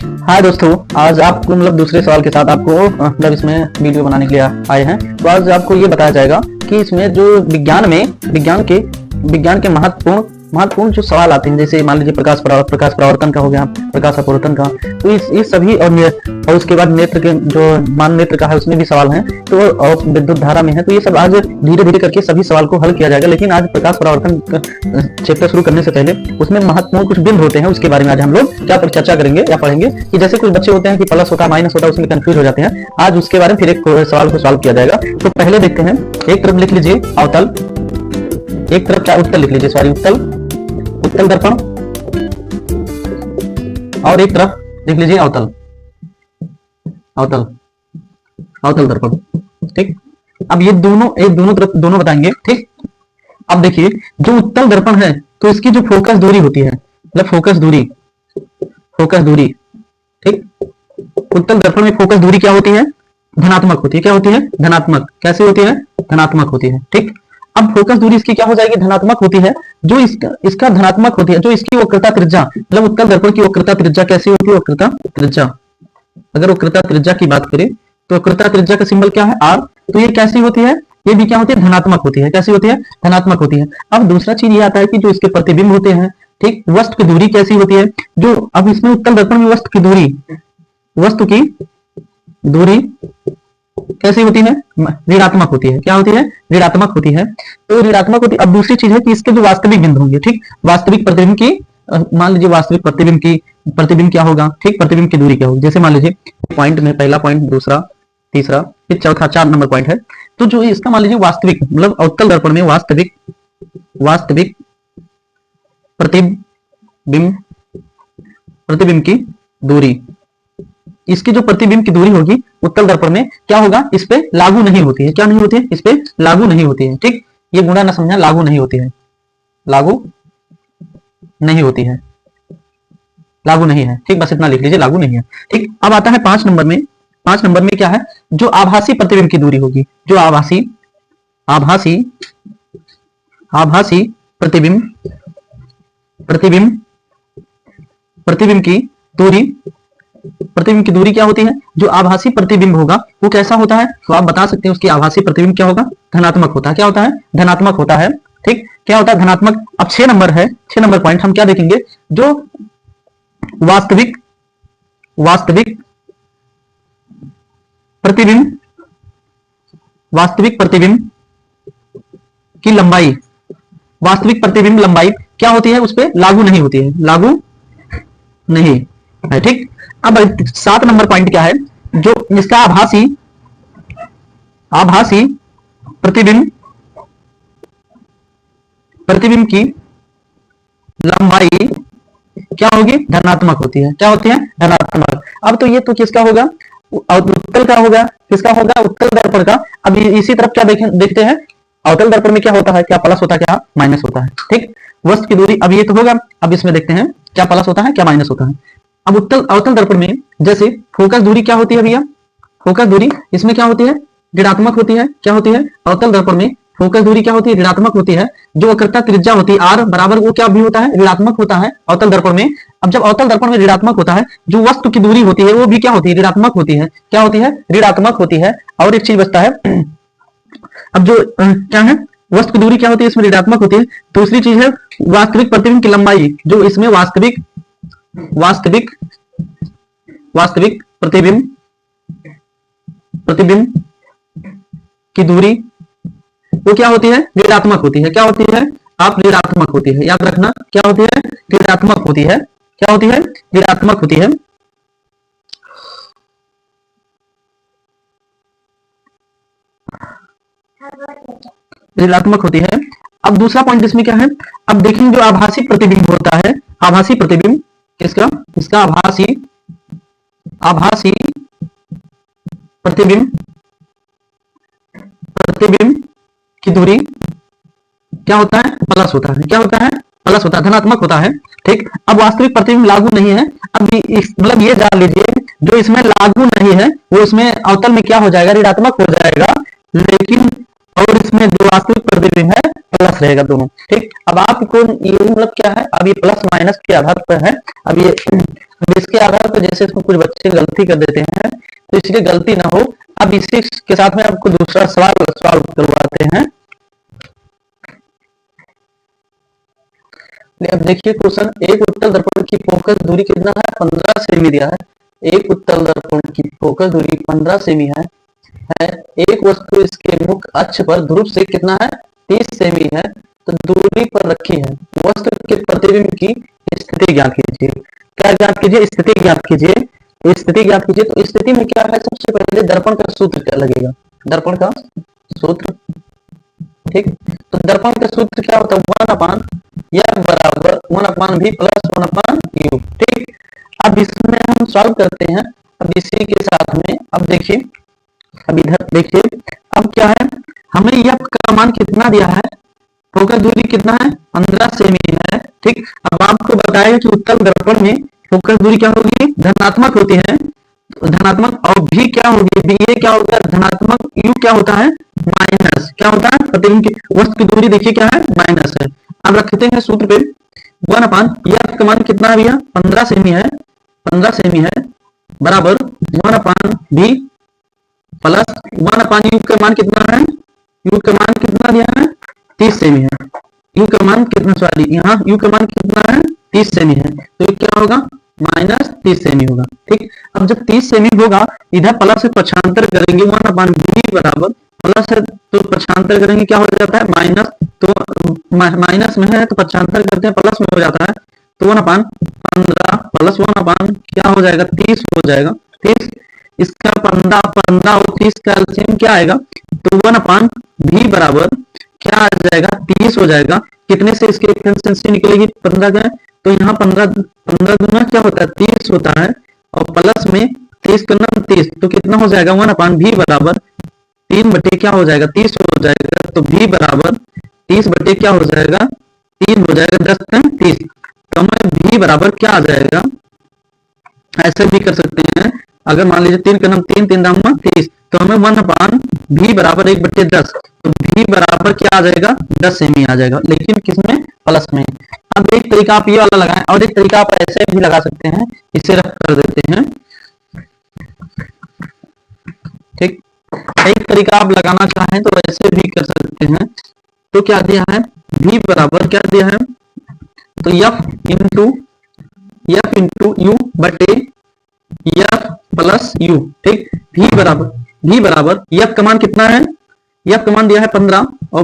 हाय दोस्तों, आज आपको दूसरे सवाल के साथ आपको इसमें वीडियो बनाने के लिए आए हैं। तो आज आपको ये बताया जाएगा कि इसमें जो विज्ञान के महत्वपूर्ण जो सवाल आते हैं, जैसे मान लीजिए प्रकाश परावर्तन का हो गया, प्रकाश अपवर्तन का, तो इस सभी और उसके बाद नेत्र के जो मान नेत्र का है उसमें भी सवाल हैं, तो और विद्युत धारा में है, तो ये सब आज धीरे धीरे करके सभी सवाल को हल किया जाएगा। लेकिन आज प्रकाश परावर्तन चैप्टर शुरू करने से पहले उसमें महत्वपूर्ण कुछ बिंदु होते हैं, उसके बारे में आज हम लोग क्या चर्चा करेंगे या पढ़ेंगे। कि जैसे कुछ बच्चे होते हैं कि प्लस होता है माइनस होता है, उसमें कंफ्यूज हो जाते हैं। आज उसके बारे में फिर एक सवाल को सॉल्व किया जाएगा। तो पहले देखते हैं, एक तरफ लिख लीजिए अवतल, एक तरफ क्या उत्तल लिख लीजिए, सॉरी उत्तल दर्पण, और एक तरफ लिख लीजिए अवतल दर्पण। ठीक, अब ये दोनों तरफ दोनों बताएंगे। ठीक, अब देखिए जो उत्तल दर्पण है तो इसकी जो फोकस दूरी होती है, मतलब फोकस दूरी, ठीक, उत्तल दर्पण में फोकस दूरी क्या होती है? धनात्मक होती है। क्या होती है? धनात्मक। कैसे होती है? धनात्मक होती है। ठीक, अब फोकस दूरी इसकी क्या हो जाएगी? धनात्मक होती है। जो इसका धनात्मक होती है, जो इसकी वक्रता त्रिज्या, मतलब उत्तल दर्पण की वक्रता त्रिज्या कैसी होती है? वक्रता त्रिज्या, अगर वक्रता त्रिज्या की बात करें तो वक्रता त्रिज्या का सिंबल क्या है? आर। तो ये कैसी होती है? ये भी क्या होती है? धनात्मक होती है। कैसी होती है? धनात्मक होती है। अब दूसरा चीज ये आता है कि जो इसके प्रतिबिंब होते हैं, ठीक, वस्तु की दूरी कैसी होती है? जो अब इसमें उत्तल दर्पण में वस्तु की दूरी कैसी होती है? ऋणात्मक होती है। क्या होती है? ऋणात्मक होती है। तो ऋणात्मक होती है। अब दूसरी चीज है कि इसके जो वास्तविक बिंदु होंगे, ठीक, वास्तविक प्रतिबिंब की, मान लीजिए वास्तविक प्रतिबिंब क्या होगा? ठीक, प्रतिबिंब की दूरी क्या होगी? जैसे मान लीजिए पॉइंट में पहला पॉइंट, दूसरा, तीसरा, फिर चौथा, 4 नंबर पॉइंट है। तो जो इसका मान लीजिए वास्तविक, मतलब उत्तल दर्पण में वास्तविक प्रतिबिंब की दूरी, इसकी जो प्रतिबिंब की दूरी होगी उत्तल दर्पण में क्या होगा? इस पे लागू नहीं होती है। क्या नहीं होती है? इस पे लागू नहीं होती है। ठीक, ये गुणा ना समझना, लागू नहीं होती है, लागू नहीं है। ठीक, बस इतना लिख लीजिए, लागू नहीं है। ठीक, अब आता है 5 नंबर में। 5 नंबर में क्या है? जो आभासी प्रतिबिंब की दूरी होगी, जो आभासी प्रतिबिंब की दूरी क्या होती है? जो आभासी प्रतिबिंब होगा वो कैसा होता है? तो आप बता सकते हैं उसकी आभासी प्रतिबिंब क्या होगा? धनात्मक होता है। क्या होता है? धनात्मक होता है। ठीक, क्या होता है? धनात्मक। अब 6 नंबर है, 6 नंबर पॉइंट हम क्या देखेंगे? जो वास्तविक प्रतिबिंब की लंबाई, वास्तविक प्रतिबिंब लंबाई क्या होती है? उस पर लागू नहीं होती है, लागू नहीं है। ठीक, अब 7 नंबर पॉइंट क्या है? जो इसका आभासी प्रतिबिंब की लंबाई क्या होगी? धनात्मक होती है। क्या होती है? धनात्मक। अब तो ये तो किसका होगा? उत्तल का होगा। किसका होगा? उत्तल दर्पण का। अब इसी तरफ क्या देखते हैं, अवतल दर्पण में क्या होता है? क्या प्लस होता है, क्या माइनस होता है? ठीक, वस्तु की दूरी, अब ये तो होगा। अब इसमें देखते हैं क्या प्लस होता है, क्या माइनस होता है। अब अवतल दर्पण में जैसे फोकस दूरी क्या होती है भैया? फोकस दूरी इसमें क्या होती है? ऋणात्मक होती है। क्या होती है? अवतल दर्पण में फोकस दूरी क्या होती है? ऋणात्मक होती है। जो वक्रता त्रिज्या होती है आर बराबर, वो क्या भी होता है? ऋणात्मक होता है अवतल दर्पण में। अब जब अवतल दर्पण में ऋणात्मक होता है, जो वस्तु की दूरी होती है वो भी क्या होती है? ऋणात्मक होती है। क्या होती है? ऋणात्मक होती है। और एक चीज बचता है, अब जो क्या है, वस्तु की दूरी क्या होती है? इसमें ऋणात्मक होती है। दूसरी चीज है वास्तविक प्रतिबिंब की लंबाई, जो इसमें वास्तविक प्रतिबिंब की दूरी वो क्या होती है? ऋणात्मक होती है। क्या होती है? आप ऋणात्मक होती है, याद रखना। क्या होती है? ऋणात्मक होती है। क्या होती है? ऋणात्मक होती है। ऋणात्मक होती है। अब दूसरा पॉइंट इसमें क्या है? अब देखेंगे जो आभासी प्रतिबिंब होता है, आभासी प्रतिबिंब किसका? इसका आभासी प्रतिबिंब की दूरी क्या होता है? प्लस होता है। क्या होता है? प्लस होता है, धनात्मक होता है। ठीक, अब वास्तविक प्रतिबिंब लागू नहीं है। अब मतलब ये जान लीजिए, जो इसमें लागू नहीं है वो इसमें अवतल में क्या हो जाएगा? ऋणात्मक हो जाएगा। लेकिन और इसमें जो वास्तविक प्रतिबिंब है प्लस रहेगा दोनों। ठीक, अब आपको ये मतलब क्या है? अब ये प्लस माइनस के आधार पर है। अब ये अब इसके आधार पर जैसे इसमें कुछ बच्चे गलती कर देते हैं, तो इसलिए गलती ना हो, अब इसी के साथ में आपको दूसरा सवाल सॉल्व करवाते हैं। अब देखिए क्वेश्चन, एक उत्तल दर्पण की फोकस दूरी कितना है, 15 सेमी दिया है। एक उत्तल दर्पण की फोकस दूरी 15 सेमी है। एक वस्तु इसके मुख्य अक्ष पर ध्रुव से कितना है, 30 सेमी है, तो दूरी पर रखी है। वस्तु के प्रतिबिंब की स्थिति ज्ञात कीजिए। क्या ज्ञात कीजिए, स्थिति ज्ञात कीजिए। स्थिति ज्ञात कीजिए, तो स्थिति में क्या है, सबसे पहले दर्पण का सूत्र क्या लगेगा, दर्पण का सूत्र, ठीक। तो दर्पण का सूत्र क्या होता है, 1/f बराबर 1/v प्लस 1/u, ठीक। अब इसमें हम सॉल्व करते हैं। अब इसी के साथ में अब देखिए, अब इधर देखिए, अब क्या है, हमें यह का मान कितना दिया है, फोकस दूरी कितना है, 15 सेमी है, ठीक। अब आपको बताया कि उत्तल दर्पण में फोकस दूरी क्या होगी, धनात्मक होती है, धनात्मक, और भी क्या होगी, भी ये क्या होगा धनात्मक, यू क्या होता है माइनस, क्या होता है प्रतिबिंब की वस्तु की दूरी देखिए क्या है, माइनस है। अब रखते हैं सूत्र पे, 1/f का मान कितना है भैया, 15 सेमी है, 15 सेमी है, बराबर 1/v प्लस 1/u का मान कितना है, u का मान कितना दिया है, 30 सेमी है। u का मान कितना, सॉरी यहाँ u का मान कितना है, 30 सेमी है, तो क्या होगा माइनस 30 सेमी होगा, ठीक। अब जब 30 सेमी होगा, इधर प्लस से पक्षांतर करेंगे, 1/v बराबर प्लस है तो पक्षांतर करेंगे क्या हो जाता है माइनस, तो माइनस में है तो पक्षांतर करते हैं प्लस में हो जाता है, तो 1/15 प्लस 1/ क्या हो जाएगा 30 हो जाएगा, 30। इसका 15 और 30 का एलसीएम क्या आएगा, तो 1/v बराबर क्या आ जाएगा 30 हो जाएगा। कितने से इसकी एफिशिएंसी निकलेगी, 15 का है, तो यहाँ 15 गुना क्या होता है 30 होता है, और प्लस में 30 करना 30, तो कितना हो जाएगा 1/v बराबर 3 बटे क्या हो जाएगा 30 हो जाएगा, तो v बराबर 30 बटे क्या हो जाएगा 3 हो जाएगा, 10×30, तो हमें v बराबर क्या आ जाएगा, ऐसे भी कर सकते हैं, अगर मान लीजिए 3 का नाम 3 दाम 30, तो हमें 1/v बराबर 1/10, तो v बराबर क्या आ जाएगा 10 सेमी आ जाएगा, लेकिन किसमें प्लस में। अब एक तरीका आप ये वाला लगाएं, और एक तरीका आप ऐसे भी लगा सकते हैं, इसे रख कर देते हैं, ठीक। एक तरीका आप लगाना चाहें तो ऐसे भी कर सकते हैं। तो क्या दिया है, v बराबर क्या दिया है, तो f इंटू u बटे f प्लस u, ठीक। v बराबर f का मान कितना है, f का मान दिया है 15 और